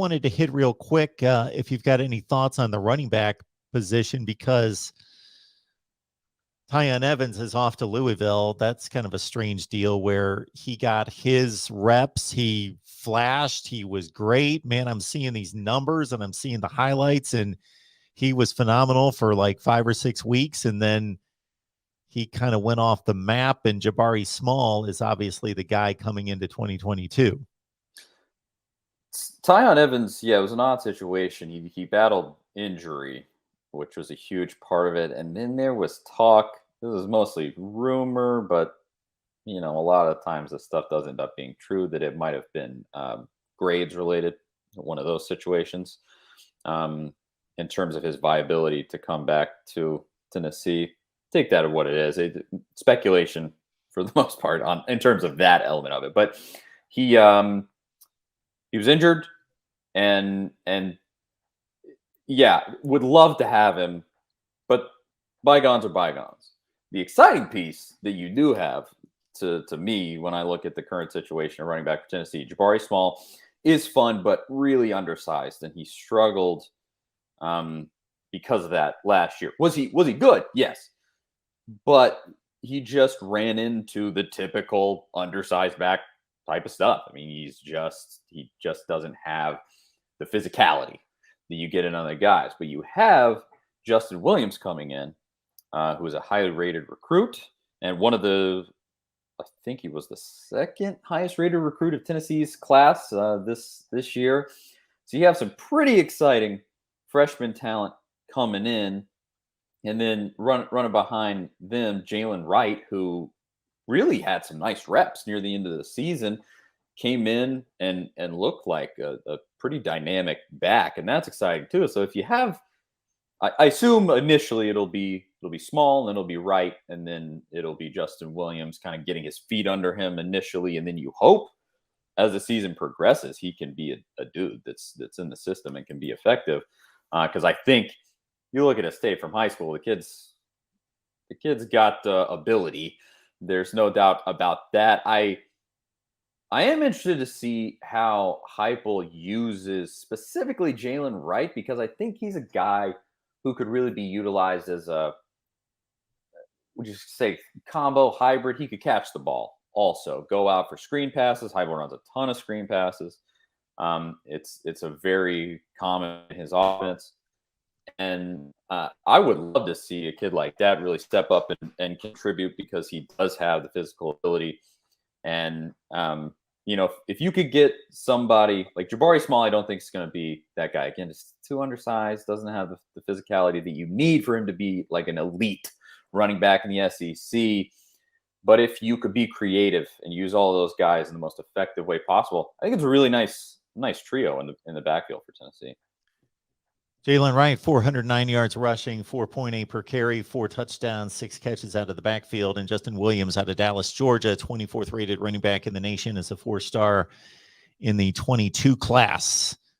wanted to hit real quick if you've got any thoughts on the running back position, because Tyan Evans is off to Louisville. That's kind of a strange deal where he got his reps. He flashed. He was great. Man, I'm seeing these numbers and I'm seeing the highlights, and he was phenomenal for like 5 or 6 weeks. And then he kind of went off the map, and Jabari Small is obviously the guy coming into 2022. Tion Evans, yeah, it was an odd situation. He battled injury, which was a huge part of it. And then there was talk, this is mostly rumor, but, a lot of times this stuff does end up being true, that it might have been grades related, one of those situations, in terms of his viability to come back to Tennessee. Take that as what it is. Speculation for the most part in terms of that element of it. But he was injured, and yeah, would love to have him, but bygones are bygones. The exciting piece that you do have to me when I look at the current situation of running back for Tennessee, Jabari Small is fun, but really undersized, and he struggled because of that last year. Was he good? Yes. But he just ran into the typical undersized back type of stuff. I mean, he just doesn't have the physicality that you get in other guys. But you have Justin Williams coming in, who is a highly rated recruit, and I think he was the second highest rated recruit of Tennessee's class this year. So you have some pretty exciting freshman talent coming in. And then running behind them, Jalen Wright, who really had some nice reps near the end of the season, came in and looked like a pretty dynamic back, and that's exciting too. So if you have, I assume initially it'll be Small, and then it'll be Wright, and then it'll be Justin Williams kind of getting his feet under him initially, and then you hope as the season progresses he can be a dude that's in the system and can be effective. Because I think you look at his tape from high school, the kid's got ability. There's no doubt about that. I am interested to see how Heupel uses specifically Jalen Wright, because I think he's a guy who could really be utilized as a, would you say, combo hybrid. He could catch the ball, also go out for screen passes. Heupel runs a ton of screen passes. It's a very common in his offense. And I would love to see a kid like that really step up and contribute, because he does have the physical ability. And, if you could get somebody like Jabari Small, I don't think it's going to be that guy. Again, it's too undersized, doesn't have the physicality that you need for him to be like an elite running back in the SEC. But if you could be creative and use all of those guys in the most effective way possible, I think it's a really nice trio in the backfield for Tennessee. Jaylen Wright, 409 yards rushing, 4.8 per carry, 4 touchdowns, 6 catches out of the backfield. And Justin Williams out of Dallas, Georgia, 24th rated running back in the nation, is a 4-star in the 22 class.